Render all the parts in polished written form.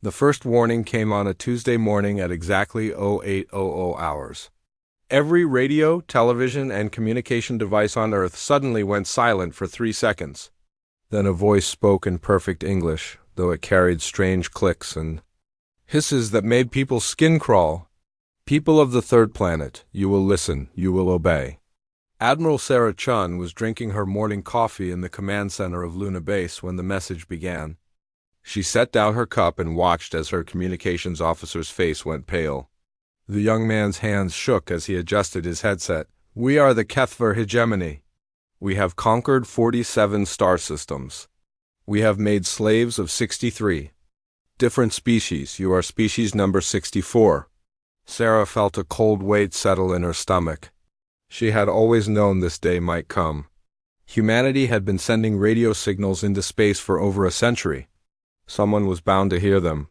The first warning came on a Tuesday morning at exactly 0800 hours. Every radio, television, and communication device on Earth suddenly went silent for 3 seconds. Then a voice spoke in perfect English, though it carried strange clicks and hisses that made people's skin crawl. People of the third planet, you will listen, you will obey. Admiral Sarah Chun was drinking her morning coffee in the command center of Luna Base when the message began. She set down her cup and watched as her communications officer's face went pale. The young man's hands shook as he adjusted his headset. We are the Kethver hegemony. We have conquered 47 star systems. We have made slaves of 63. Different species, you are species number 64. Sarah felt a cold weight settle in her stomach. She had always known this day might come. Humanity had been sending radio signals into space for over a century. Someone was bound to hear them.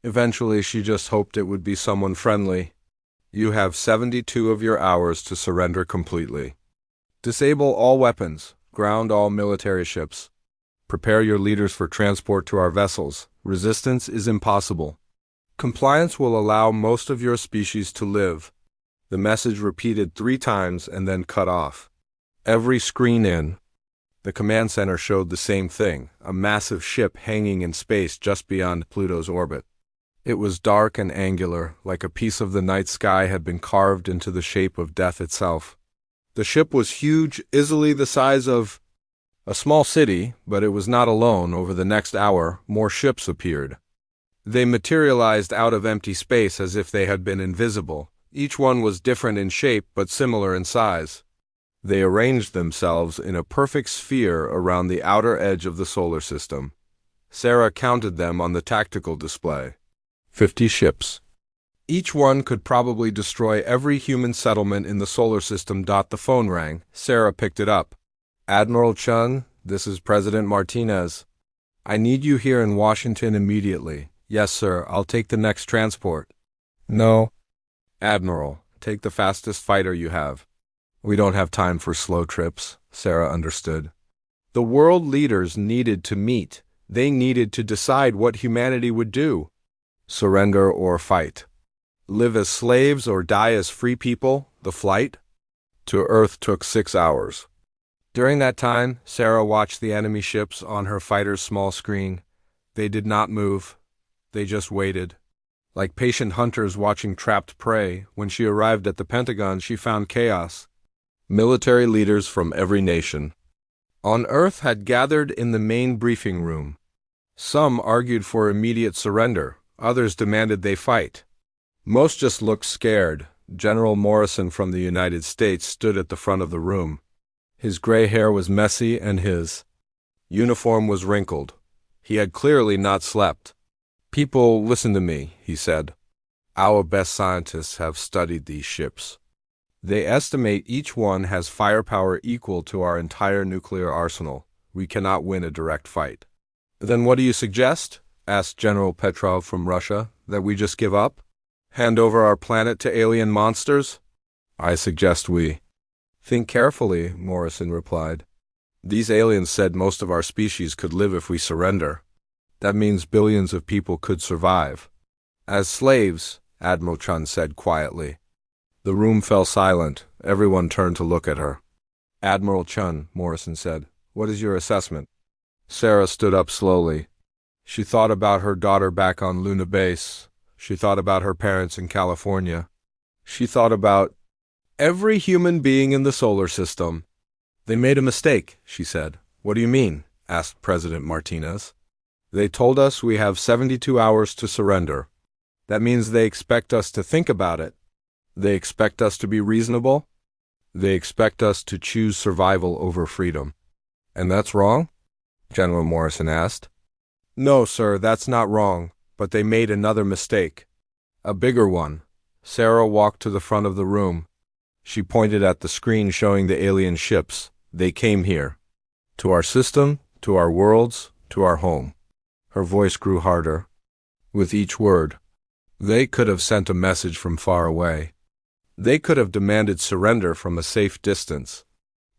Eventually, she just hoped it would be someone friendly. You have 72 of your hours to surrender completely. Disable all weapons. Ground all military ships. Prepare your leaders for transport to our vessels. Resistance is impossible. Compliance will allow most of your species to live. The message repeated 3 times and then cut off. Every screen in. The command center showed the same thing, a massive ship hanging in space just beyond Pluto's orbit. It was dark and angular, like a piece of the night sky had been carved into the shape of death itself. The ship was huge, easily the size of a small city, but it was not alone. Over the next hour, more ships appeared. They materialized out of empty space as if they had been invisible. Each one was different in shape but similar in size. They arranged themselves in a perfect sphere around the outer edge of the solar system. Sarah counted them on the tactical display. 50 ships. Each one could probably destroy every human settlement in the solar system. The phone rang. Sarah picked it up. Admiral Chun, this is President Martinez. I need you here in Washington immediately. Yes, sir, I'll take the next transport. No. Admiral, take the fastest fighter you have. We don't have time for slow trips, Sarah understood. The world leaders needed to meet. They needed to decide what humanity would do. Surrender or fight. Live as slaves or die as free people. The flight to Earth took 6 hours. During that time, Sarah watched the enemy ships on her fighter's small screen. They did not move. They just waited. Like patient hunters watching trapped prey, when she arrived at the Pentagon, she found chaos. Military leaders from every nation on Earth had gathered in the main briefing room. Some argued for immediate surrender. Others demanded they fight. Most just looked scared. General Morrison from the United States stood at the front of the room. His gray hair was messy and his uniform was wrinkled. He had clearly not slept. People, listen to me, he said. Our best scientists have studied these ships. They estimate each one has firepower equal to our entire nuclear arsenal. We cannot win a direct fight. Then what do you suggest? Asked General Petrov from Russia. That we just give up? Hand over our planet to alien monsters? I suggest we think carefully, Morrison replied. These aliens said most of our species could live if we surrender. That means billions of people could survive. As slaves, Admiral Chun said quietly. The room fell silent. Everyone turned to look at her. Admiral Chun, Morrison said, what is your assessment? Sarah stood up slowly. She thought about her daughter back on Luna Base. She thought about her parents in California. She thought about every human being in the solar system. They made a mistake, she said. What do you mean? Asked President Martinez. They told us we have 72 hours to surrender. That means they expect us to think about it. They expect us to be reasonable. They expect us to choose survival over freedom. And that's wrong? General Morrison asked. No, sir, that's not wrong, but they made another mistake. A bigger one. Sarah walked to the front of the room. She pointed at the screen showing the alien ships. They came here. To our system, to our worlds, to our home. Her voice grew harder. With each word, they could have sent a message from far away. They could have demanded surrender from a safe distance.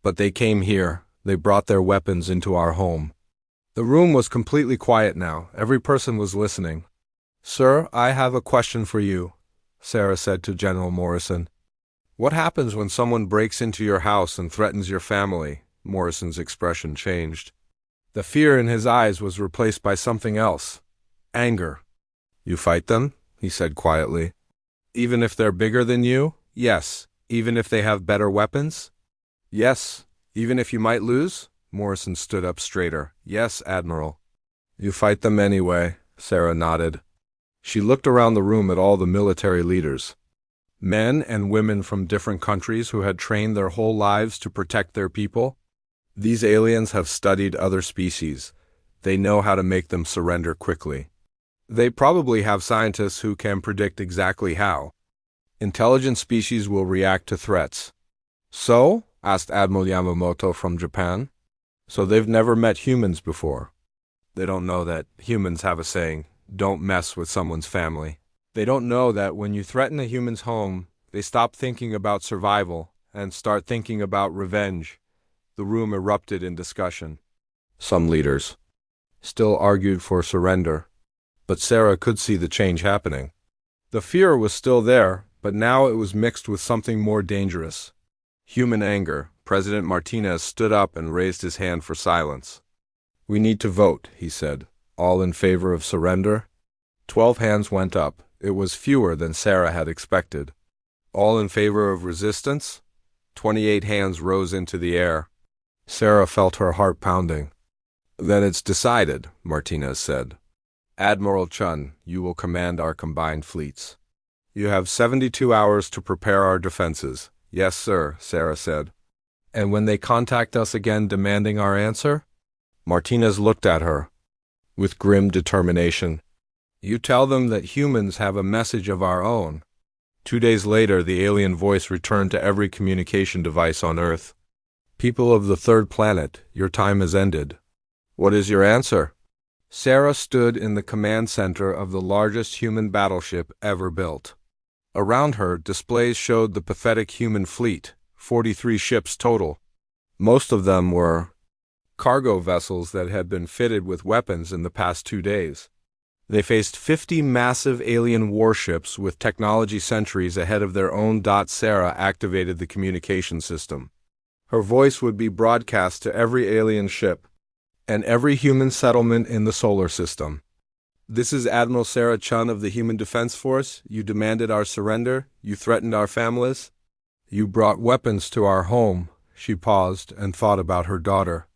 But they came here. They brought their weapons into our home. The room was completely quiet now. Every person was listening. Sir, I have a question for you, Sarah said to General Morrison. What happens when someone breaks into your house and threatens your family? Morrison's expression changed. The fear in his eyes was replaced by something else. Anger. You fight them? He said quietly. Even if they're bigger than you? Yes. Even if they have better weapons? Yes. Even if you might lose? Morrison stood up straighter. Yes, Admiral. You fight them anyway, Sarah nodded. She looked around the room at all the military leaders. Men and women from different countries who had trained their whole lives to protect their people. These aliens have studied other species. They know how to make them surrender quickly. They probably have scientists who can predict exactly how. Intelligent species will react to threats. So? Asked Admiral Yamamoto from Japan. So they've never met humans before. They don't know that humans have a saying, don't mess with someone's family. They don't know that when you threaten a human's home, they stop thinking about survival and start thinking about revenge. The room erupted in discussion. Some leaders still argued for surrender, but Sarah could see the change happening. The fear was still there, but now it was mixed with something more dangerous. Human anger. President Martinez stood up and raised his hand for silence. We need to vote, he said. All in favor of surrender? 12 hands went up. It was fewer than Sarah had expected. All in favor of resistance? 28 hands rose into the air. Sarah felt her heart pounding. Then it's decided, Martinez said. Admiral Chun, you will command our combined fleets. You have 72 hours to prepare our defenses. Yes, sir, Sarah said. And when they contact us again demanding our answer? Martinez looked at her with grim determination. You tell them that humans have a message of our own. 2 days later, the alien voice returned to every communication device on Earth. People of the third planet, your time has ended. What is your answer? Sarah stood in the command center of the largest human battleship ever built. Around her, displays showed the pathetic human fleet, 43 ships total. Most of them were cargo vessels that had been fitted with weapons in the past 2 days. They faced 50 massive alien warships with technology centuries ahead of their own. Sarah activated the communication system. Her voice would be broadcast to every alien ship and every human settlement in the solar system. This is Admiral Sarah Chun of the Human Defense Force. You demanded our surrender. You threatened our families. You brought weapons to our home. She paused and thought about her daughter,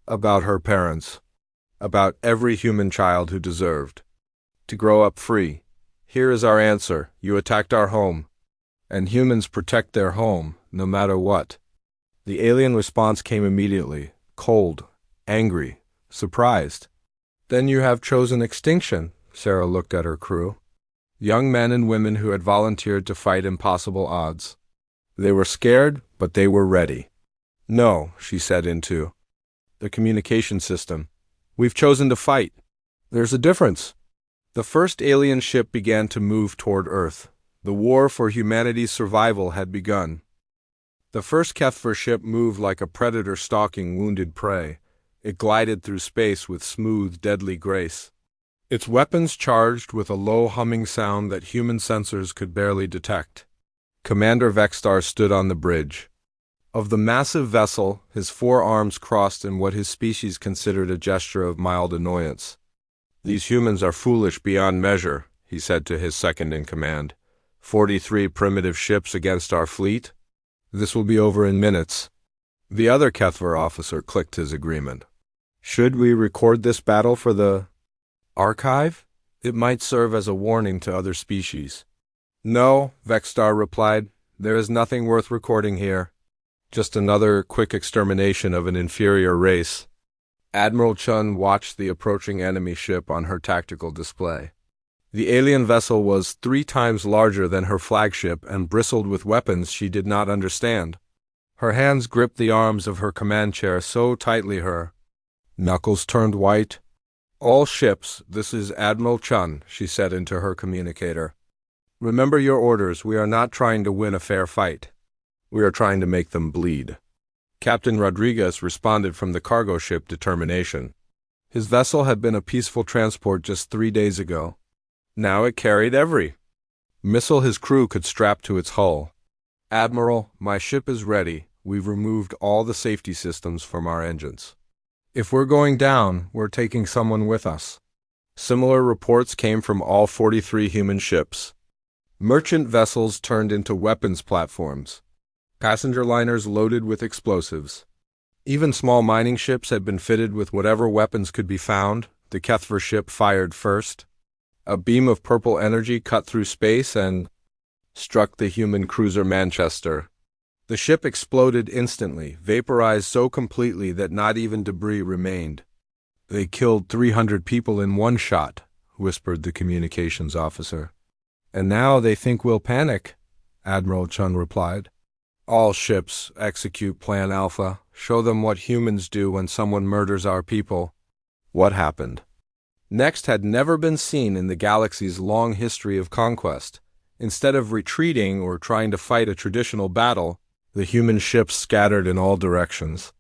about her parents, about every human child who deserved to grow up free. Here is our answer. You attacked our home, and humans protect their home, no matter what. The alien response came immediately, cold, angry, surprised. Then you have chosen extinction, Sarah looked at her crew. Young men and women who had volunteered to fight impossible odds. They were scared, but they were ready. No, she said into the communication system. We've chosen to fight. There's a difference. The first alien ship began to move toward Earth. The war for humanity's survival had begun. The first HFY ship moved like a predator stalking wounded prey. It glided through space with smooth, deadly grace. Its weapons charged with a low humming sound that human sensors could barely detect. Commander Vextar stood on the bridge. Of the massive vessel, his 4 arms crossed in what his species considered a gesture of mild annoyance. These humans are foolish beyond measure, he said to his second-in-command. 43 primitive ships against our fleet? This will be over in minutes. The other HFY officer clicked his agreement. Should we record this battle for the archive? It might serve as a warning to other species. No, Vextar replied. There is nothing worth recording here. Just another quick extermination of an inferior race. Admiral Chun watched the approaching enemy ship on her tactical display. The alien vessel was 3 times larger than her flagship and bristled with weapons she did not understand. Her hands gripped the arms of her command chair so tightly her knuckles turned white. All ships, this is Admiral Chun, she said into her communicator. Remember your orders. We are not trying to win a fair fight. We are trying to make them bleed. Captain Rodriguez responded from the cargo ship Determination. His vessel had been a peaceful transport just 3 days ago. Now it carried every missile his crew could strap to its hull. "Admiral, my ship is ready. We've removed all the safety systems from our engines. If we're going down, we're taking someone with us." Similar reports came from all 43 human ships. Merchant vessels turned into weapons platforms. Passenger liners loaded with explosives. Even small mining ships had been fitted with whatever weapons could be found. The Kethver ship fired first. A beam of purple energy cut through space and struck the human cruiser Manchester. The ship exploded instantly, vaporized so completely that not even debris remained. "They killed 300 people in one shot," whispered the communications officer. "And now they think we'll panic," Admiral Chun replied. "All ships execute Plan Alpha. Show them what humans do when someone murders our people." What happened next had never been seen in the galaxy's long history of conquest. Instead of retreating or trying to fight a traditional battle, the human ships scattered in all directions.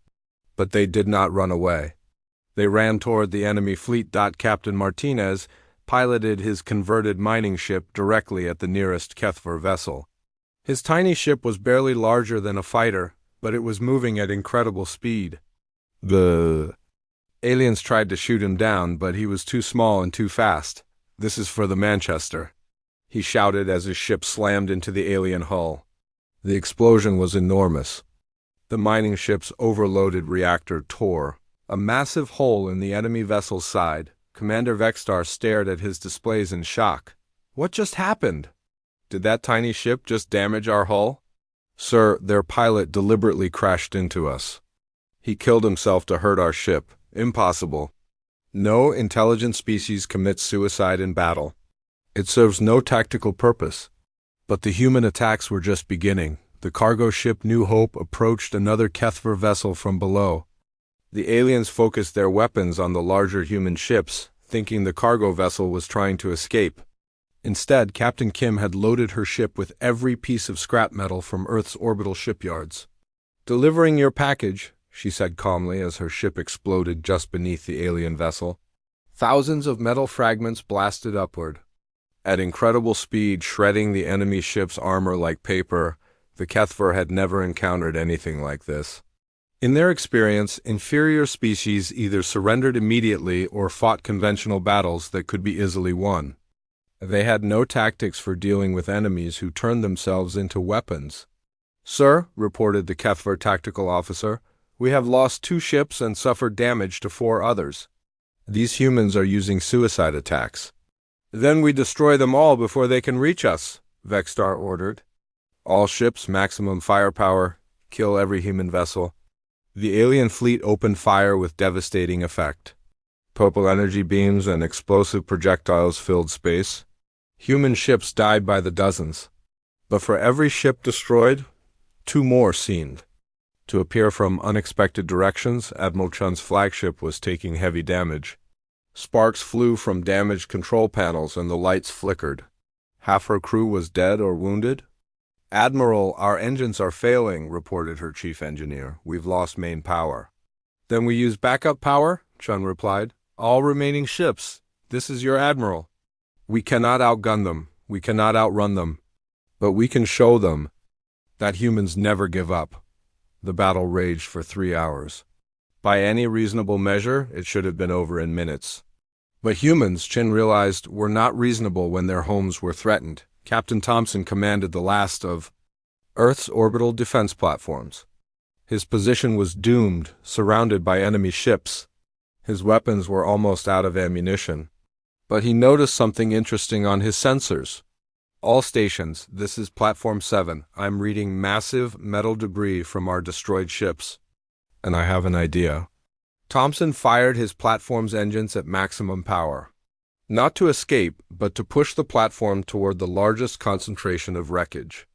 But they did not run away. They ran toward the enemy fleet. Captain Martinez piloted his converted mining ship directly at the nearest Kethver vessel. His tiny ship was barely larger than a fighter, but it was moving at incredible speed. The aliens tried to shoot him down, but he was too small and too fast. "This is for the Manchester," he shouted as his ship slammed into the alien hull. The explosion was enormous. The mining ship's overloaded reactor tore a massive hole in the enemy vessel's side. Commander Vextar stared at his displays in shock. "What just happened? Did that tiny ship just damage our hull?" "Sir, their pilot deliberately crashed into us. He killed himself to hurt our ship." "Impossible. No intelligent species commits suicide in battle. It serves no tactical purpose." But the human attacks were just beginning. The cargo ship New Hope approached another Kethver vessel from below. The aliens focused their weapons on the larger human ships, thinking the cargo vessel was trying to escape. Instead, Captain Kim had loaded her ship with every piece of scrap metal from Earth's orbital shipyards. "Delivering your package," she said calmly as her ship exploded just beneath the alien vessel. Thousands of metal fragments blasted upward, at incredible speed, shredding the enemy ship's armor like paper. The Kethver had never encountered anything like this. In their experience, inferior species either surrendered immediately or fought conventional battles that could be easily won. They had no tactics for dealing with enemies who turned themselves into weapons. "Sir," reported the Kethver tactical officer, "we have lost 2 ships and suffered damage to 4 others. These humans are using suicide attacks." "Then we destroy them all before they can reach us," Vextar ordered. "All ships, maximum firepower, kill every human vessel." The alien fleet opened fire with devastating effect. Purple energy beams and explosive projectiles filled space. Human ships died by the dozens. But for every ship destroyed, 2 more seemed to appear from unexpected directions. Admiral Chun's flagship was taking heavy damage. Sparks flew from damaged control panels and the lights flickered. Half her crew was dead or wounded. "Admiral, our engines are failing," reported her chief engineer. "We've lost main power." "Then we use backup power," Chun replied. "All remaining ships. This is your admiral. We cannot outgun them. We cannot outrun them. But we can show them that humans never give up." The battle raged for 3 hours. By any reasonable measure, it should have been over in minutes. But humans, Chin realized, were not reasonable when their homes were threatened. Captain Thompson commanded the last of Earth's orbital defense platforms. His position was doomed, surrounded by enemy ships. His weapons were almost out of ammunition. But he noticed something interesting on his sensors. "All stations, this is Platform 7. I'm reading massive metal debris from our destroyed ships. And I have an idea." Thompson fired his platform's engines at maximum power. Not to escape, but to push the platform toward the largest concentration of wreckage.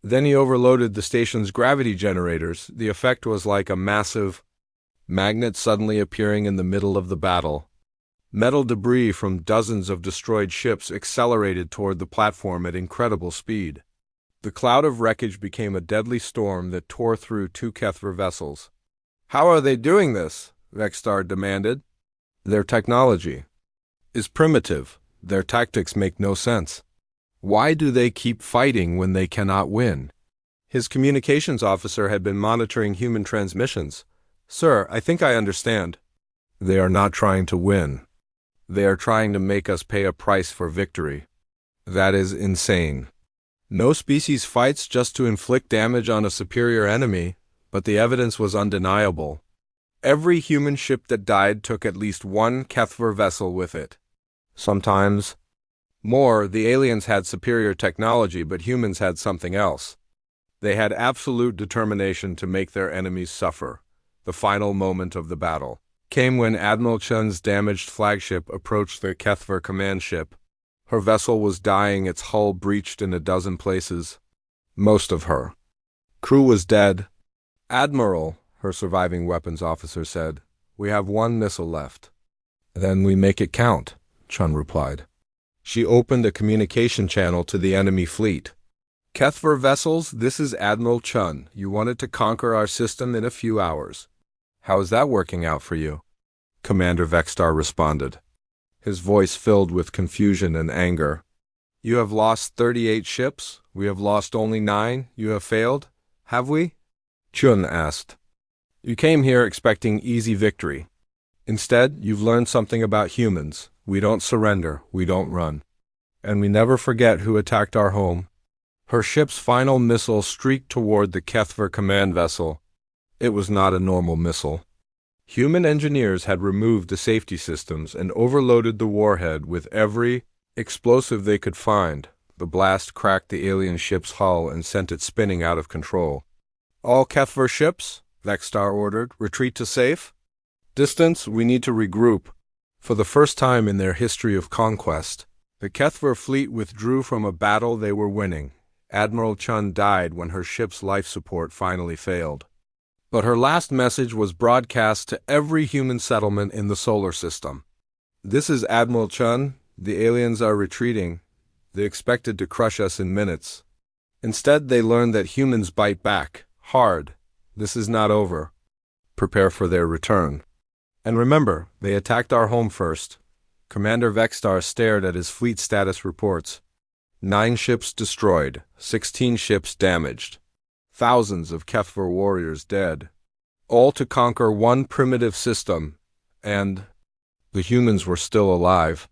Then he overloaded the station's gravity generators. The effect was like a massive magnet suddenly appearing in the middle of the battle. Metal debris from dozens of destroyed ships accelerated toward the platform at incredible speed. The cloud of wreckage became a deadly storm that tore through 2 Kethver vessels. "How are they doing this?" Vextar demanded. "Their technology is primitive. Their tactics make no sense. Why do they keep fighting when they cannot win? His communications officer had been monitoring human transmissions. Sir, I think I understand. They are not trying to win. They are trying to make us pay a price for victory. That is insane. No species fights just to inflict damage on a superior enemy, but the evidence was undeniable. Every human ship that died took at least one Kethver vessel with it. Sometimes more. The aliens had superior technology, but humans had something else. They had absolute determination to make their enemies suffer. The final moment of the battle came when Admiral Chun's damaged flagship approached the Kethver command ship. Her vessel was dying, its hull breached in a dozen places. Most of her crew was dead. Admiral, her surviving weapons officer said, we have one missile left. Then we make it count, Chun replied. She opened a communication channel to the enemy fleet. Kethver vessels, this is Admiral Chun. You wanted to conquer our system in a few hours. How is that working out for you? Commander Vextar responded, his voice filled with confusion and anger. You have lost 38 ships. We have lost only 9. You have failed, have we? Chun asked. You came here expecting easy victory. Instead, you've learned something about humans. We don't surrender, we don't run. And we never forget who attacked our home. Her ship's final missile streaked toward the Kethver command vessel. It was not a normal missile. Human engineers had removed the safety systems and overloaded the warhead with every explosive they could find. The blast cracked the alien ship's hull and sent it spinning out of control. All Kethver ships, Vextar ordered, retreat to safe. Distance, we need to regroup. For the first time in their history of conquest, the Kethver fleet withdrew from a battle they were winning. Admiral Chun died when her ship's life support finally failed. But her last message was broadcast to every human settlement in the solar system. This is Admiral Chun. The aliens are retreating. They expected to crush us in minutes. Instead, they learned that humans bite back, hard. This is not over. Prepare for their return. And remember, they attacked our home first. Commander Vextar stared at his fleet status reports. 9 ships destroyed, 16 ships damaged. Thousands of Kethver warriors dead. All to conquer one primitive system, and the humans were still alive.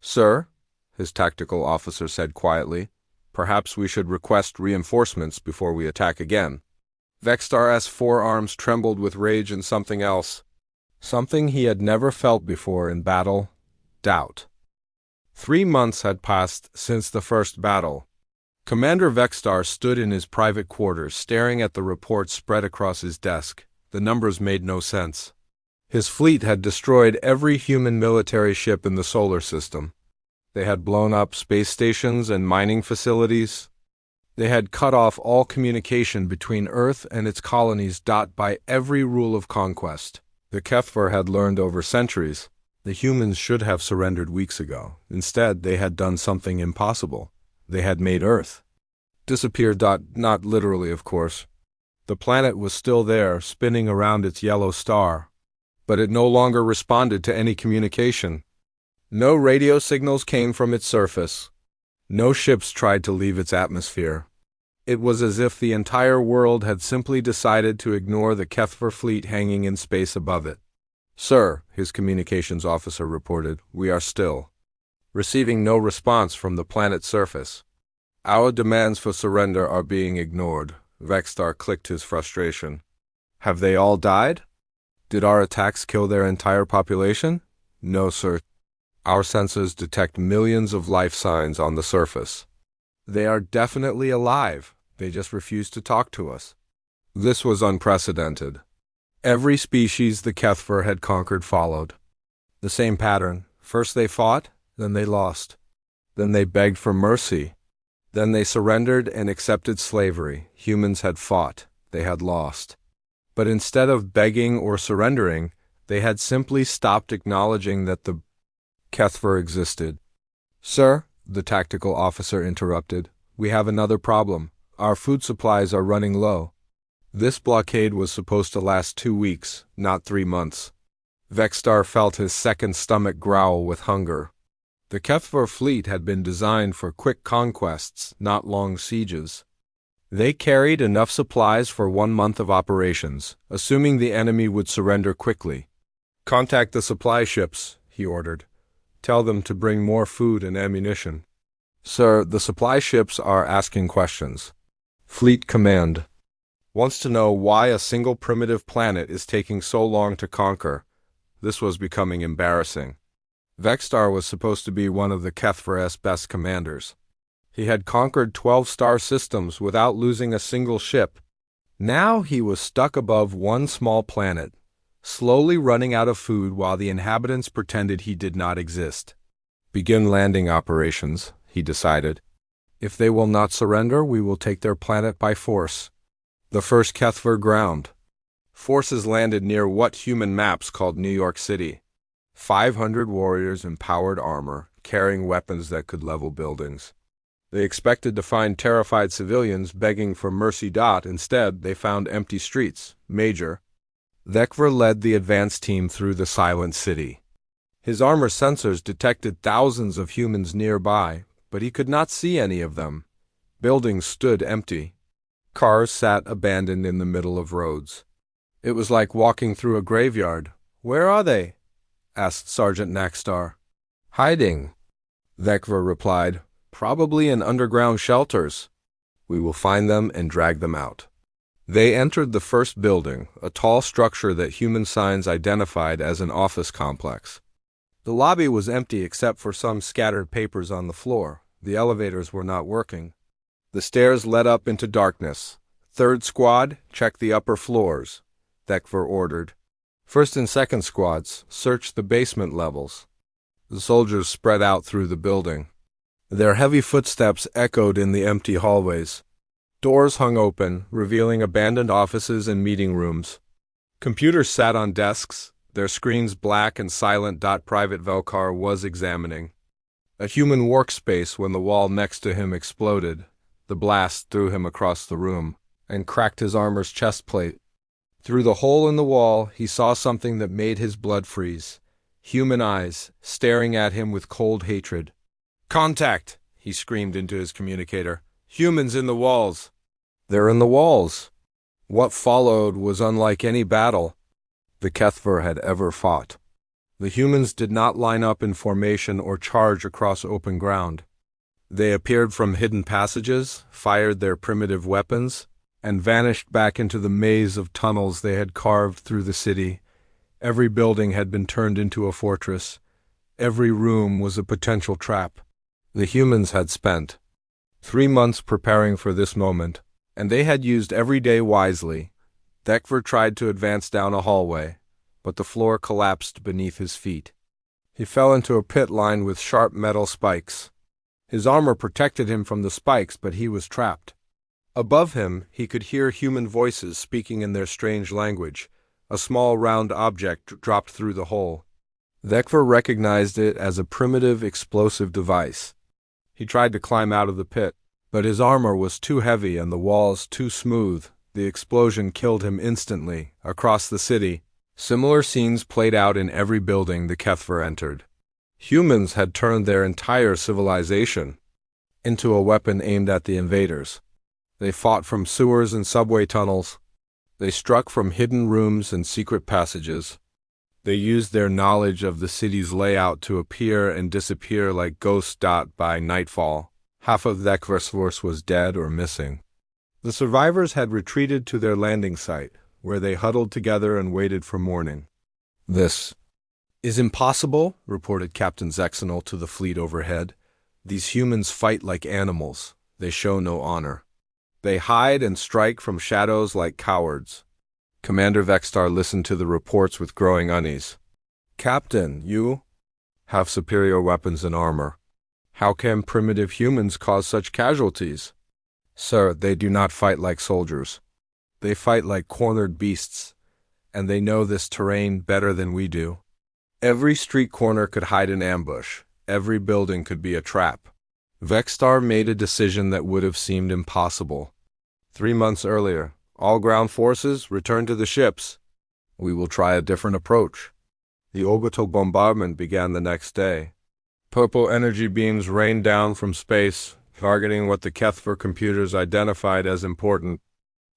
Sir, his tactical officer said quietly, perhaps we should request reinforcements before we attack again. Vextar's forearms trembled with rage and something else. Something he had never felt before in battle, doubt. 3 months had passed since the first battle. Commander Vextar stood in his private quarters, staring at the reports spread across his desk. The numbers made no sense. His fleet had destroyed every human military ship in the solar system. They had blown up space stations and mining facilities. They had cut off all communication between Earth and its colonies. By every rule of conquest the Kethver had learned over centuries, the humans should have surrendered weeks ago. Instead, they had done something impossible. They had made Earth disappear. Not literally, of course. The planet was still there, spinning around its yellow star, but it no longer responded to any communication. No radio signals came from its surface. No ships tried to leave its atmosphere. It was as if the entire world had simply decided to ignore the Kethver fleet hanging in space above it. Sir, his communications officer reported, we are still receiving no response from the planet's surface. Our demands for surrender are being ignored. Vextar clicked his frustration. Have they all died? Did our attacks kill their entire population? No, sir. Our sensors detect millions of life signs on the surface. They are definitely alive. They just refuse to talk to us. This was unprecedented. Every species the Kethver had conquered followed the same pattern. First they fought, then they lost. Then they begged for mercy. Then they surrendered and accepted slavery. Humans had fought. They had lost. But instead of begging or surrendering, they had simply stopped acknowledging that the Kethver existed. Sir, the tactical officer interrupted, we have another problem. Our food supplies are running low. This blockade was supposed to last 2 weeks, not 3 months. Vextar felt his second stomach growl with hunger. The Kefir fleet had been designed for quick conquests, not long sieges. They carried enough supplies for 1 month of operations, assuming the enemy would surrender quickly. "Contact the supply ships," he ordered. "Tell them to bring more food and ammunition." "Sir, the supply ships are asking questions." Fleet Command wants to know why a single primitive planet is taking so long to conquer. This was becoming embarrassing. Vextar was supposed to be one of the Kefir's best commanders. He had conquered 12 star systems without losing a single ship. Now he was stuck above one small planet, slowly running out of food while the inhabitants pretended he did not exist. "Begin landing operations," he decided. "If they will not surrender, we will take their planet by force." The first Kefir ground. Forces landed near what human maps called New York City. 500 warriors in powered armor, carrying weapons that could level buildings. They expected to find terrified civilians begging for mercy. Instead, they found empty streets. Major Vekver led the advance team through the silent city. His armor sensors detected thousands of humans nearby, but he could not see any of them. Buildings stood empty. Cars sat abandoned in the middle of roads. It was like walking through a graveyard. "Where are they?" asked Sergeant Nakstar. "Hiding," Vekver replied. "Probably in underground shelters. We will find them and drag them out." They entered the first building, a tall structure that human signs identified as an office complex. The lobby was empty except for some scattered papers on the floor. The elevators were not working. The stairs led up into darkness. "Third squad, check the upper floors," Vekver ordered. "First and second squads, search the basement levels." The soldiers spread out through the building. Their heavy footsteps echoed in the empty hallways. Doors hung open, revealing abandoned offices and meeting rooms. Computers sat on desks, their screens black and silent. Private Velkar was examining a human workspace when the wall next to him exploded. The blast threw him across the room and cracked his armor's chest plate. Through the hole in the wall, he saw something that made his blood freeze. Human eyes, staring at him with cold hatred. "Contact!" he screamed into his communicator. "Humans in the walls." "They're in the walls." What followed was unlike any battle the Kefir had ever fought. The humans did not line up in formation or charge across open ground. They appeared from hidden passages, fired their primitive weapons, and vanished back into the maze of tunnels they had carved through the city. Every building had been turned into a fortress. Every room was a potential trap. The humans had spent 3 months preparing for this moment, and they had used every day wisely. Vekver tried to advance down a hallway, but the floor collapsed beneath his feet. He fell into a pit lined with sharp metal spikes. His armor protected him from the spikes, but he was trapped. Above him, he could hear human voices speaking in their strange language. A small round object dropped through the hole. Vekver recognized it as a primitive explosive device. He tried to climb out of the pit, but his armor was too heavy and the walls too smooth. The explosion killed him instantly. Across the city, similar scenes played out in every building the Kefir entered. Humans had turned their entire civilization into a weapon aimed at the invaders. They fought from sewers and subway tunnels. They struck from hidden rooms and secret passages. They used their knowledge of the city's layout to appear and disappear like ghosts. By nightfall, half of Vekver's force was dead or missing. The survivors had retreated to their landing site, where they huddled together and waited for morning. "This is impossible," reported Captain Zexenol to the fleet overhead. "These humans fight like animals. They show no honor. They hide and strike from shadows like cowards." Commander Vextar listened to the reports with growing unease. "Captain, you have superior weapons and armor. How can primitive humans cause such casualties?" "Sir, they do not fight like soldiers. They fight like cornered beasts, and they know this terrain better than we do. Every street corner could hide an ambush. Every building could be a trap." Vextar made a decision that would have seemed impossible 3 months earlier. "All ground forces, return to the ships. We will try a different approach." The orbital bombardment began the next day. Purple energy beams rained down from space, targeting what the Kethver computers identified as important: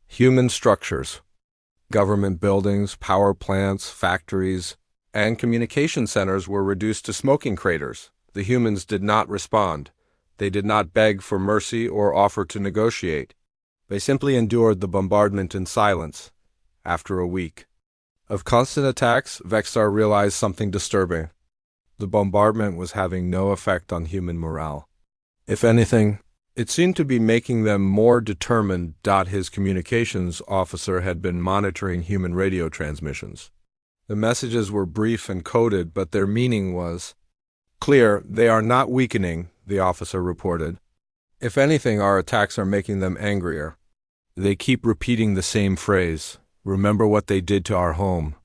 human structures. Government buildings, power plants, factories, and communication centers were reduced to smoking craters. The humans did not respond. They did not beg for mercy or offer to negotiate. They simply endured the bombardment in silence. After a week of constant attacks, Vextar realized something disturbing. The bombardment was having no effect on human morale. If anything, it seemed to be making them more determined. His communications officer had been monitoring human radio transmissions. The messages were brief and coded, but their meaning was clear. They are not weakening, the officer reported. If anything, our attacks are making them angrier. They keep repeating the same phrase. Remember what they did to our home.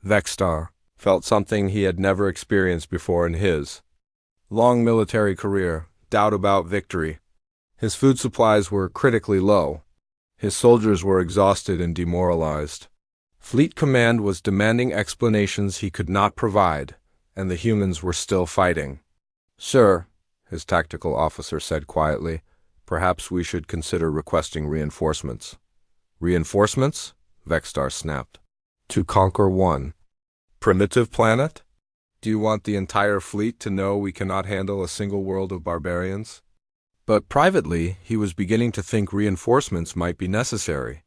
Vextar felt something he had never experienced before in his long military career: doubt about victory. His food supplies were critically low. His soldiers were exhausted and demoralized. Fleet Command was demanding explanations he could not provide, and the humans were still fighting. "Sir," his tactical officer said quietly, "perhaps we should consider requesting reinforcements." "Reinforcements?" Vextar snapped. "To conquer one primitive planet? Do you want the entire fleet to know we cannot handle a single world of barbarians?" But privately, he was beginning to think reinforcements might be necessary.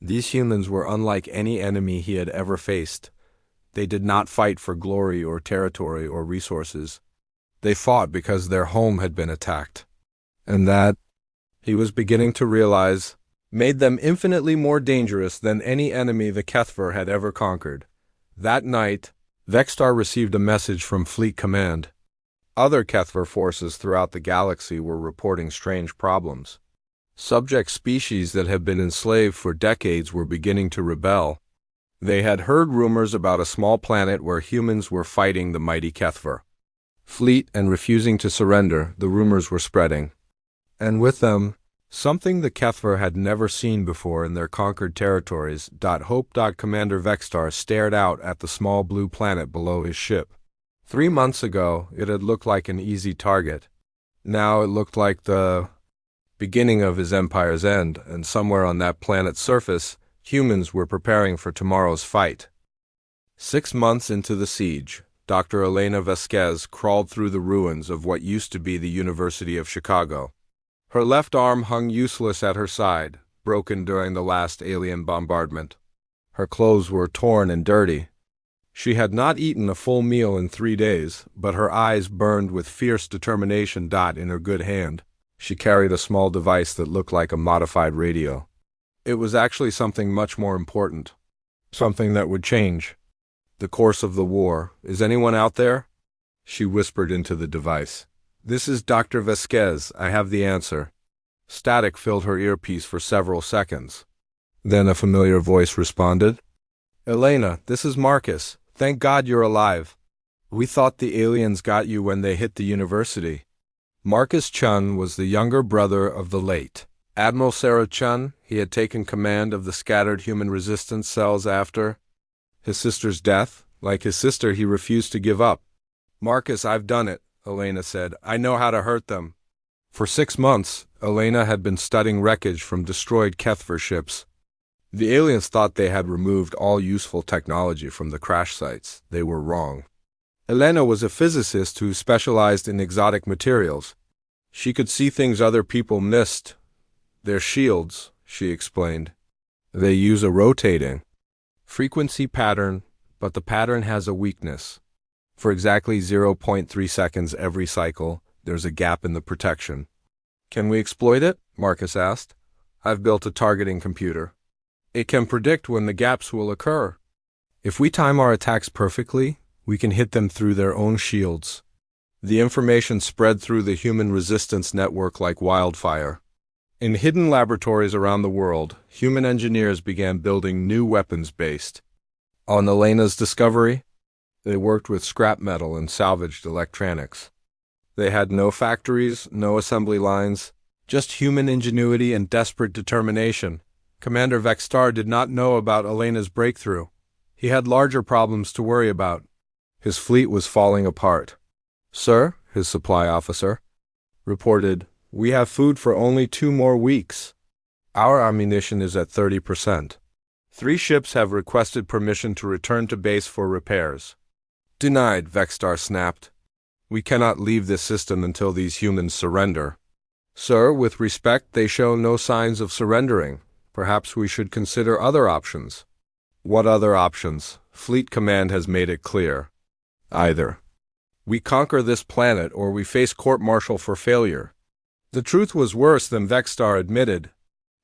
These humans were unlike any enemy he had ever faced. They did not fight for glory or territory or resources. They fought because their home had been attacked. And that, he was beginning to realize, made them infinitely more dangerous than any enemy the Kethver had ever conquered. That night, Vextar received a message from Fleet Command. Other Kethver forces throughout the galaxy were reporting strange problems. Subject species that had been enslaved for decades were beginning to rebel. They had heard rumors about a small planet where humans were fighting the mighty Kethver. Fleet and refusing to surrender, the rumors were spreading. And with them, something the Kethver had never seen before in their conquered territories. Hope. Commander Vextar stared out at the small blue planet below his ship. 3 months ago, it had looked like an easy target. Now it looked like the beginning of his empire's end, and somewhere on that planet's surface, humans were preparing for tomorrow's fight. 6 months into the siege, Dr. Elena Vasquez crawled through the ruins of what used to be the University of Chicago. Her left arm hung useless at her side, broken during the last alien bombardment. Her clothes were torn and dirty. She had not eaten a full meal in 3 days, but her eyes burned with fierce determination. In her good hand, she carried a small device that looked like a modified radio. It was actually something much more important. Something that would change the course of the war. "Is anyone out there?" she whispered into the device. "This is Dr. Vasquez. I have the answer." Static filled her earpiece for several seconds. Then a familiar voice responded. "Elena, this is Marcus. Thank God you're alive. We thought the aliens got you when they hit the university." Marcus Chun was the younger brother of the late Admiral Sarah Chun. He had taken command of the scattered human resistance cells after his sister's death. Like his sister, he refused to give up. "Marcus, I've done it," Elena said. "I know how to hurt them." For 6 months, Elena had been studying wreckage from destroyed Kethver ships. The aliens thought they had removed all useful technology from the crash sites. They were wrong. Elena was a physicist who specialized in exotic materials. She could see things other people missed. "They're shields," she explained. "They use a rotating frequency pattern, but the pattern has a weakness. For exactly 0.3 seconds every cycle, there's a gap in the protection." "Can we exploit it?" Marcus asked. "I've built a targeting computer. It can predict when the gaps will occur. If we time our attacks perfectly, we can hit them through their own shields." The information spread through the human resistance network like wildfire. In hidden laboratories around the world, human engineers began building new weapons based on Elena's discovery. They worked with scrap metal and salvaged electronics. They had no factories, no assembly lines, just human ingenuity and desperate determination. Commander Vextar did not know about Elena's breakthrough. He had larger problems to worry about. His fleet was falling apart. "Sir," his supply officer, reported, "We have food for only 2 more weeks. Our ammunition is at 30%. 3 ships have requested permission to return to base for repairs." "Denied," Vexstar snapped. "We cannot leave this system until these humans surrender." "Sir, with respect, they show no signs of surrendering. Perhaps we should consider other options." "What other options?" Fleet Command has made it clear. "Either we conquer this planet or we face court-martial for failure." The truth was worse than Vexstar admitted.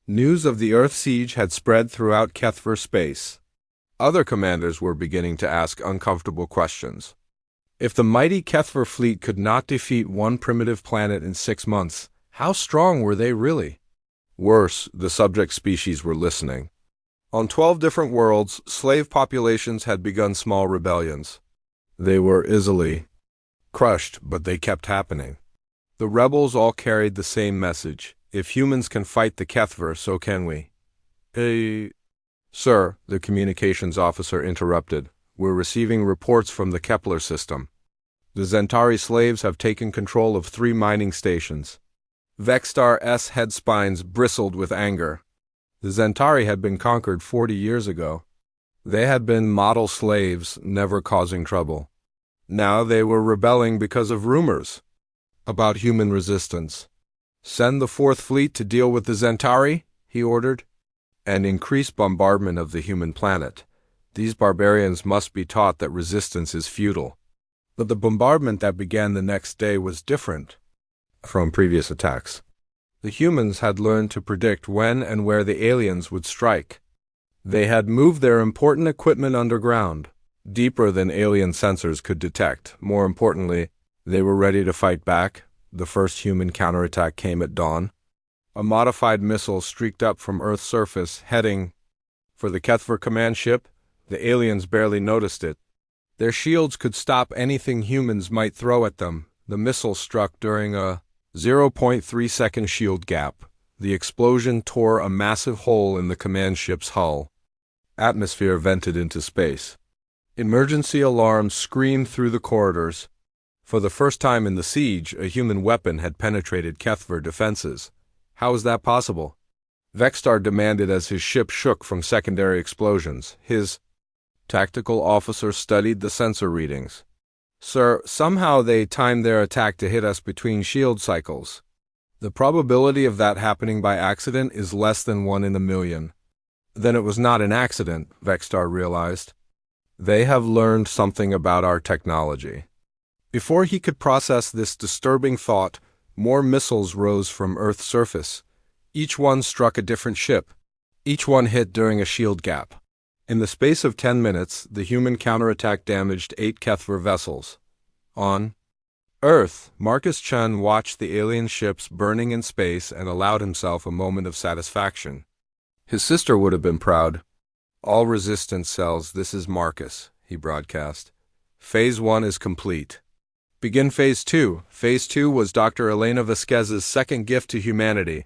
News of the Earth siege had spread throughout Kethver space. Other commanders were beginning to ask uncomfortable questions. If the mighty Kethver fleet could not defeat one primitive planet in 6 months, how strong were they really? Worse, the subject species were listening. On 12 different worlds, slave populations had begun small rebellions. They were easily crushed, but they kept happening. The rebels all carried the same message: if humans can fight the Kethver, so can we. Sir, the communications officer interrupted, "we're receiving reports from the Kepler system. The Zentari slaves have taken control of 3 mining stations." Vexstar's head spines bristled with anger. The Zentari had been conquered 40 years ago. They had been model slaves, never causing trouble. Now they were rebelling because of rumors about human resistance. "Send the 4th Fleet to deal with the Zentari," he ordered, "and increase bombardment of the human planet. These barbarians must be taught that resistance is futile." But the bombardment that began the next day was different from previous attacks. The humans had learned to predict when and where the aliens would strike. They had moved their important equipment underground, deeper than alien sensors could detect. More importantly, they were ready to fight back. The first human counterattack came at dawn. A modified missile streaked up from Earth's surface, heading for the Kethver command ship. The aliens barely noticed it. Their shields could stop anything humans might throw at them. The missile struck during a 0.3-second shield gap. The explosion tore a massive hole in the command ship's hull. Atmosphere vented into space. Emergency alarms screamed through the corridors. For the first time in the siege, a human weapon had penetrated Kethver defenses. How was that possible? Vexstar demanded as his ship shook from secondary explosions. His tactical officer studied the sensor readings. "Sir, somehow they timed their attack to hit us between shield cycles. The probability of that happening by accident is less than 1 in a million." Then it was not an accident, Vexstar realized. They have learned something about our technology. Before he could process this disturbing thought, more missiles rose from Earth's surface. Each one struck a different ship. Each one hit during a shield gap. In the space of 10 minutes, the human counterattack damaged 8 Kethver vessels. On Earth, Marcus Chun watched the alien ships burning in space and allowed himself a moment of satisfaction. His sister would have been proud. "All resistance cells, this is Marcus," he broadcast. "Phase 1 is complete. Begin Phase 2. Phase 2 was Dr. Elena Vasquez's second gift to humanity.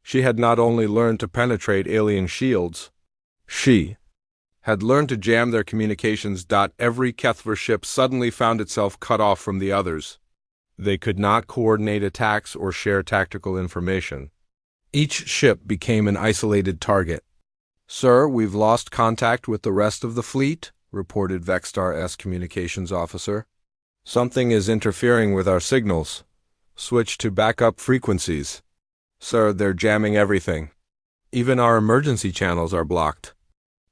She had not only learned to penetrate alien shields, she had learned to jam their communications. Every Kethver ship suddenly found itself cut off from the others. They could not coordinate attacks or share tactical information. Each ship became an isolated target. "Sir, we've lost contact with the rest of the fleet," reported Vexstar's communications officer. "Something is interfering with our signals. Switch to backup frequencies." "Sir, they're jamming everything. Even our emergency channels are blocked."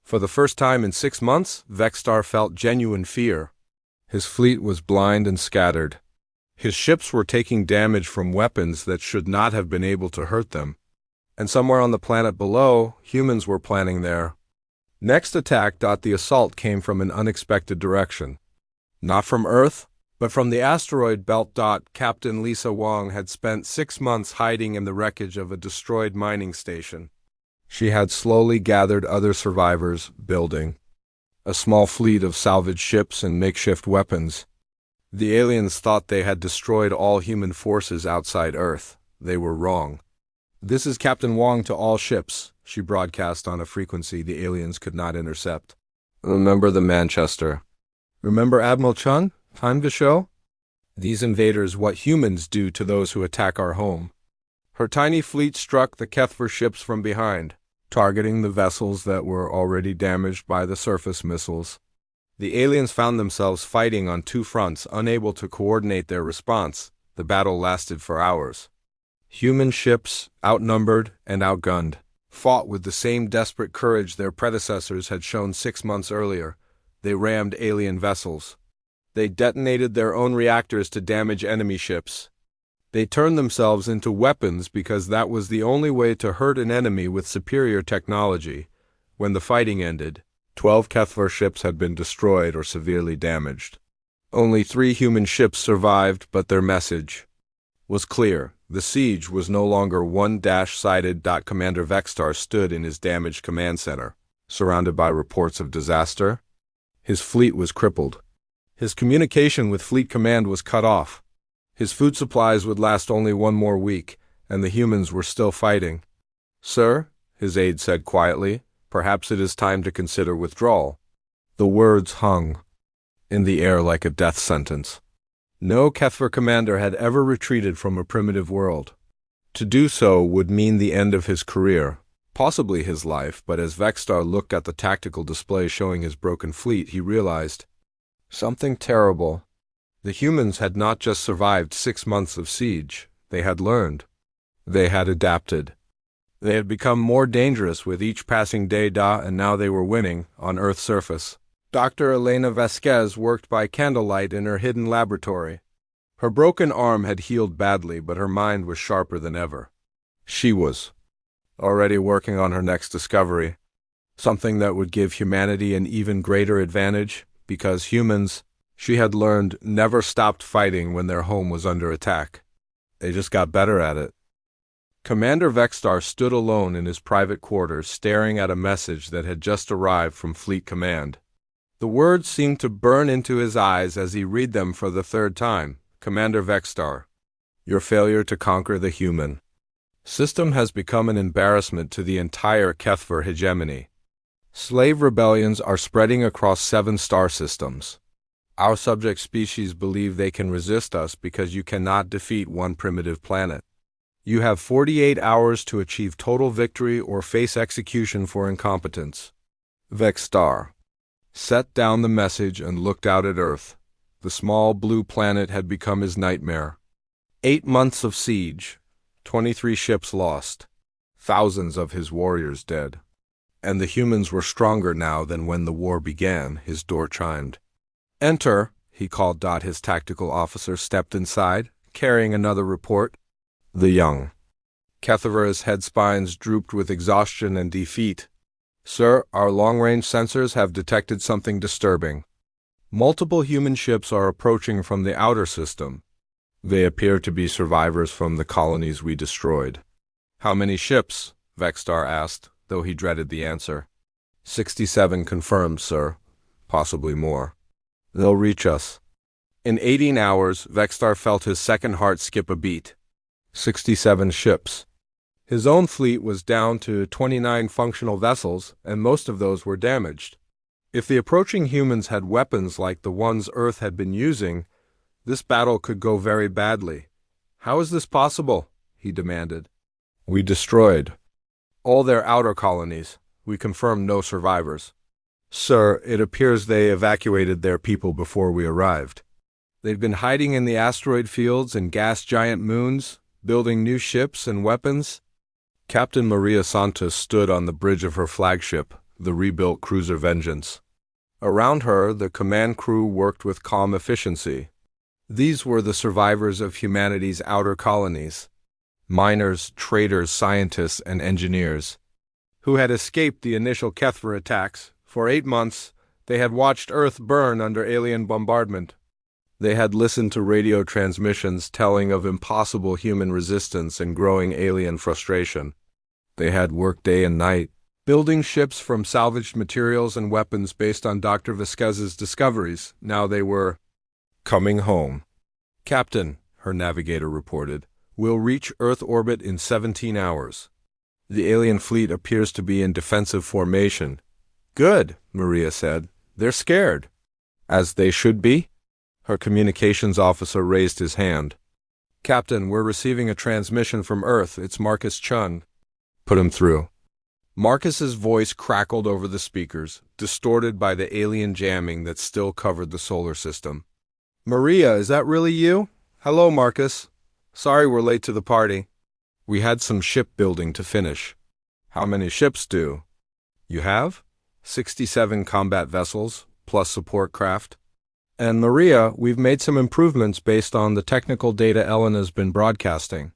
For the first time in 6 months, Vexstar felt genuine fear. His fleet was blind and scattered. His ships were taking damage from weapons that should not have been able to hurt them. And somewhere on the planet below, humans were planning their next attack. The assault came from an unexpected direction. Not from Earth, but from the asteroid belt. Captain Lisa Wong had spent 6 months hiding in the wreckage of a destroyed mining station. She had slowly gathered other survivors, building a small fleet of salvaged ships and makeshift weapons. The aliens thought they had destroyed all human forces outside Earth. They were wrong. "This is Captain Wong to all ships," she broadcast on a frequency the aliens could not intercept. "Remember the Manchester. Remember Admiral Chun? Time to show?" These invaders what humans do to those who attack our home. Her tiny fleet struck the Kethver ships from behind, targeting the vessels that were already damaged by the surface missiles. The aliens found themselves fighting on two fronts, unable to coordinate their response. The battle lasted for hours. Human ships, outnumbered and outgunned, fought with the same desperate courage their predecessors had shown 6 months earlier. They rammed alien vessels. They detonated their own reactors to damage enemy ships. They turned themselves into weapons because that was the only way to hurt an enemy with superior technology. When the fighting ended, 12 Kethver ships had been destroyed or severely damaged. Only 3 human ships survived, but their message was clear. The siege was no longer one-sided. Commander Vextar stood in his damaged command center, surrounded by reports of disaster. His fleet was crippled. His communication with Fleet Command was cut off. His food supplies would last only 1 more week, and the humans were still fighting. "Sir," his aide said quietly, "perhaps it is time to consider withdrawal." The words hung in the air like a death sentence. No Kethver commander had ever retreated from a primitive world. To do so would mean the end of his career, possibly his life, but as Vextar looked at the tactical display showing his broken fleet, he realized something terrible. The humans had not just survived 6 months of siege. They had learned. They had adapted. They had become more dangerous with each passing day, and now they were winning on Earth's surface. Dr. Elena Vasquez worked by candlelight in her hidden laboratory. Her broken arm had healed badly, but her mind was sharper than ever. She was already working on her next discovery, something that would give humanity an even greater advantage, because humans, she had learned, never stopped fighting when their home was under attack. They just got better at it. Commander Vextar stood alone in his private quarters, staring at a message that had just arrived from Fleet Command. The words seemed to burn into his eyes as he read them for the 3rd time. Commander Vextar, your failure to conquer the human system has become an embarrassment to the entire Kethver hegemony. Slave rebellions are spreading across 7 star systems. Our subject species believe they can resist us because you cannot defeat one primitive planet. You have 48 hours to achieve total victory or face execution for incompetence. Vextar set down the message and looked out at Earth. The small blue planet had become his nightmare. 8 months of siege, 23 ships lost, thousands of his warriors dead. And the humans were stronger now than when the war began. His door chimed. "Enter," he called. His tactical officer stepped inside, carrying another report. The young Kethver's head spines drooped with exhaustion and defeat. "Sir, our long-range sensors have detected something disturbing. Multiple human ships are approaching from the outer system. They appear to be survivors from the colonies we destroyed." "How many ships?" Vextar asked, though he dreaded the answer. 67 confirmed, sir. Possibly more. They'll reach us. In 18 hours, Vextar felt his second heart skip a beat. 67 ships. His own fleet was down to 29 functional vessels, and most of those were damaged. If the approaching humans had weapons like the ones Earth had been using, this battle could go very badly. "How is this possible?" he demanded. "We destroyed all their outer colonies. We confirmed no survivors." "Sir, it appears they evacuated their people before we arrived. They've been hiding in the asteroid fields and gas giant moons, building new ships and weapons." Captain Maria Santos stood on the bridge of her flagship, the rebuilt cruiser Vengeance. Around her, the command crew worked with calm efficiency. These were the survivors of humanity's outer colonies. Miners, traders, scientists, and engineers, who had escaped the initial Kethver attacks. For 8 months, they had watched Earth burn under alien bombardment. They had listened to radio transmissions telling of impossible human resistance and growing alien frustration. They had worked day and night, building ships from salvaged materials and weapons based on Dr. Vasquez's discoveries. Now they were coming home. "Captain," her navigator reported, "we'll reach Earth orbit in 17 hours. The alien fleet appears to be in defensive formation." "Good," Maria said. "They're scared." "As they should be." Her communications officer raised his hand. Captain, we're receiving a transmission from Earth. It's Marcus Chun. Put him through. Marcus's voice crackled over the speakers, distorted by the alien jamming that still covered the solar system. Maria, is that really you? Hello, Marcus. Sorry we're late to the party. We had some shipbuilding to finish. How many ships do you have? 67 combat vessels, plus support craft. And Maria, we've made some improvements based on the technical data Elena's been broadcasting.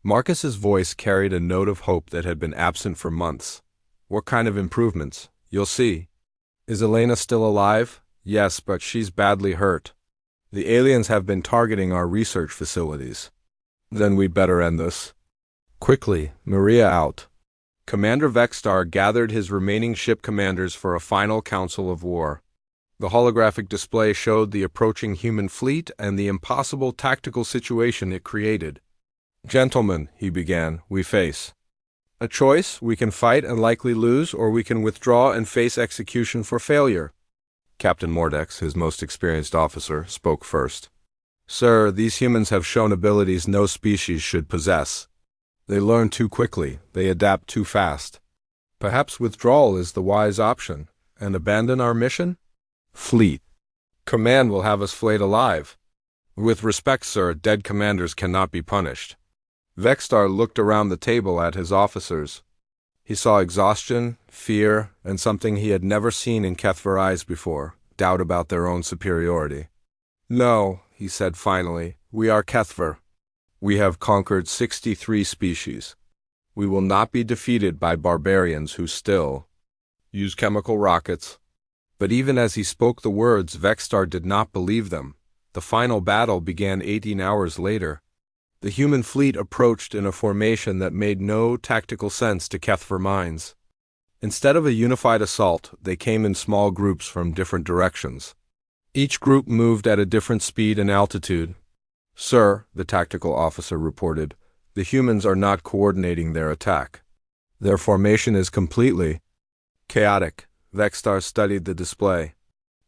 Marcus's voice carried a note of hope that had been absent for months. What kind of improvements? You'll see. Is Elena still alive? Yes, but she's badly hurt. The aliens have been targeting our research facilities. Then we'd better end this. Quickly, Maria out. Commander Vexstar gathered his remaining ship commanders for a final council of war. The holographic display showed the approaching human fleet and the impossible tactical situation it created. Gentlemen, he began, we face a choice. We can fight and likely lose, or we can withdraw and face execution for failure. Captain Mordex, his most experienced officer, spoke first. Sir, these humans have shown abilities no species should possess. They learn too quickly, they adapt too fast. Perhaps withdrawal is the wise option, and abandon our mission? Fleet. Command will have us flayed alive. With respect, sir, dead commanders cannot be punished. Vexstar looked around the table at his officers. He saw exhaustion, fear, and something he had never seen in Kethver eyes before, doubt about their own superiority. No, he said finally, we are Kethver. We have conquered 63 species. We will not be defeated by barbarians who still use chemical rockets. But even as he spoke the words, Vexstar did not believe them. The final battle began 18 hours later. The human fleet approached in a formation that made no tactical sense to Kethver minds. Instead of a unified assault, they came in small groups from different directions. Each group moved at a different speed and altitude. Sir, the tactical officer reported, the humans are not coordinating their attack. Their formation is completely chaotic. Vexstar studied the display.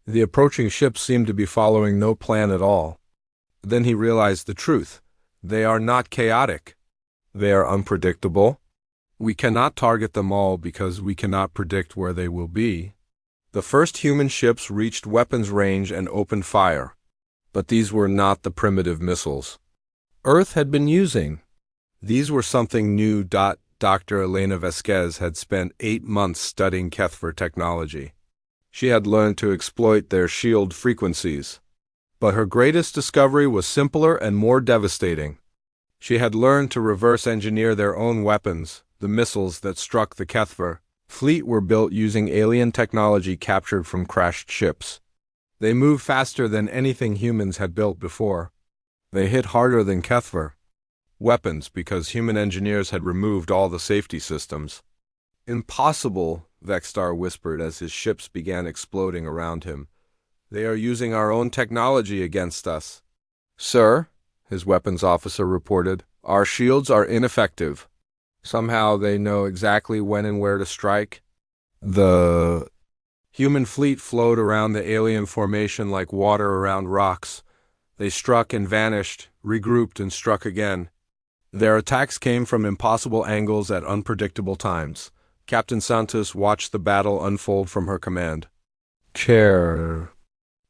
The approaching ships seemed to be following no plan at all. Then he realized the truth. They are not chaotic. They are unpredictable. We cannot target them all because we cannot predict where they will be. The first human ships reached weapons range and opened fire. But these were not the primitive missiles Earth had been using. These were something new. Dr. Elena Vasquez had spent 8 months studying Kethver technology. She had learned to exploit their shield frequencies. But her greatest discovery was simpler and more devastating. She had learned to reverse engineer their own weapons. The missiles that struck the Kethver fleet were built using alien technology captured from crashed ships. They moved faster than anything humans had built before. They hit harder than Kethver weapons because human engineers had removed all the safety systems. Impossible, Vexstar whispered as his ships began exploding around him. They are using our own technology against us. Sir, his weapons officer reported, our shields are ineffective. Somehow they know exactly when and where to strike. The human fleet flowed around the alien formation like water around rocks. They struck and vanished, regrouped and struck again. Their attacks came from impossible angles at unpredictable times. Captain Santos watched the battle unfold from her command chair.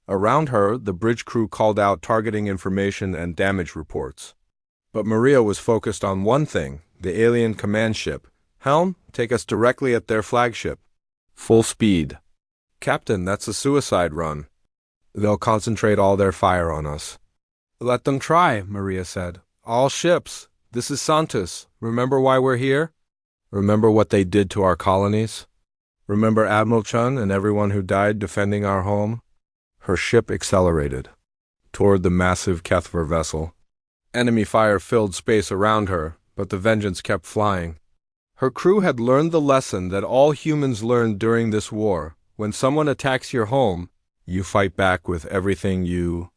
Around her, the bridge crew called out targeting information and damage reports. But Maria was focused on one thing, the alien command ship. Helm, take us directly at their flagship. Full speed. Captain, that's a suicide run. They'll concentrate all their fire on us. Let them try, Maria said. All ships. This is Santos. Remember why we're here? Remember what they did to our colonies? Remember Admiral Chun and everyone who died defending our home? Her ship accelerated toward the massive Kethver vessel. Enemy fire filled space around her, but the Vengeance kept flying. Her crew had learned the lesson that all humans learned during this war. When someone attacks your home, you fight back with everything you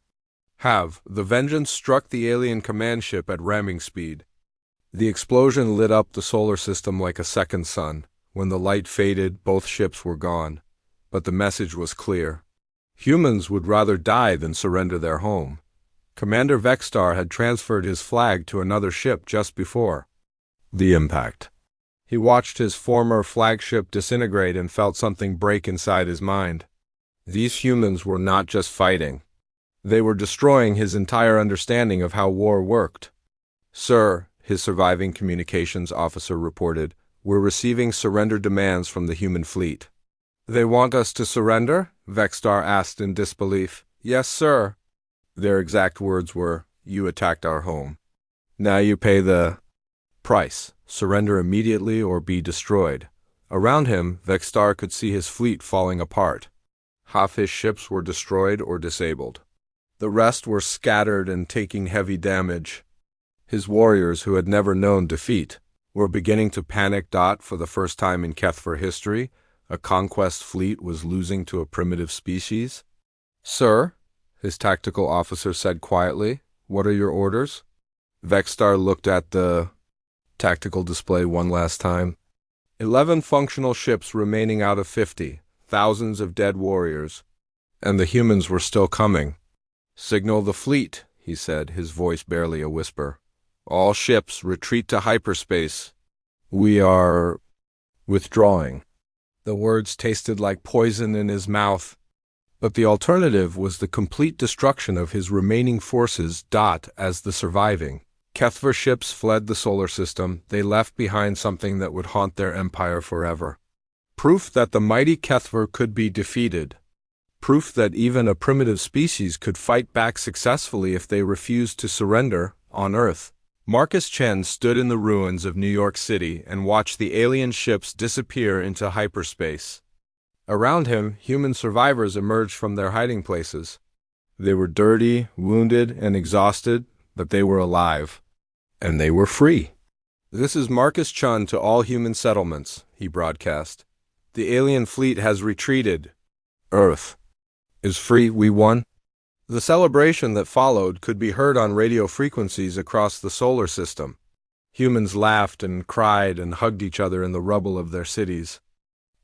have. The Vengeance struck the alien command ship at ramming speed. The explosion lit up the solar system like a second sun. When the light faded, both ships were gone. But the message was clear. Humans would rather die than surrender their home. Commander Vexstar had transferred his flag to another ship just before the impact. He watched his former flagship disintegrate and felt something break inside his mind. These humans were not just fighting. They were destroying his entire understanding of how war worked. "Sir," his surviving communications officer reported, "we're receiving surrender demands from the human fleet." "They want us to surrender?" Vexstar asked in disbelief. "Yes, sir." Their exact words were, "You attacked our home. Now you pay the price. Surrender immediately or be destroyed." Around him, Vexstar could see his fleet falling apart. Half his ships were destroyed or disabled. The rest were scattered and taking heavy damage. His warriors, who had never known defeat, were beginning to panic. For the first time in Kethver history, a conquest fleet was losing to a primitive species. "Sir," his tactical officer said quietly, "what are your orders?" Vexstar looked at the tactical display one last time. 11 functional ships remaining out of 50, thousands of dead warriors. And the humans were still coming. "Signal the fleet," he said, his voice barely a whisper. "All ships retreat to hyperspace. We are withdrawing." The words tasted like poison in his mouth. But the alternative was the complete destruction of his remaining forces. As the surviving Kethver ships fled the solar system, they left behind something that would haunt their empire forever. Proof that the mighty Kethver could be defeated. Proof that even a primitive species could fight back successfully if they refused to surrender on Earth. Marcus Chen stood in the ruins of New York City and watched the alien ships disappear into hyperspace. Around him, human survivors emerged from their hiding places. They were dirty, wounded, and exhausted, but they were alive. And they were free. "This is Marcus Chun to all human settlements," he broadcast. "The alien fleet has retreated. Earth is free. We won." The celebration that followed could be heard on radio frequencies across the solar system. Humans laughed and cried and hugged each other in the rubble of their cities.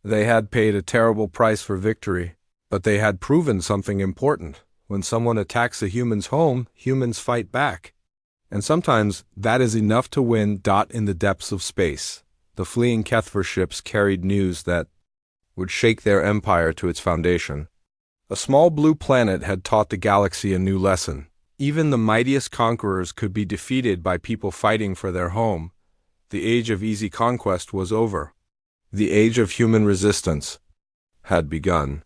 They had paid a terrible price for victory, but they had proven something important. When someone attacks a human's home, humans fight back. And sometimes that is enough to win. In the depths of space, the fleeing Kethver ships carried news that would shake their empire to its foundation. A small blue planet had taught the galaxy a new lesson. Even the mightiest conquerors could be defeated by people fighting for their home. The age of easy conquest was over. The age of human resistance had begun.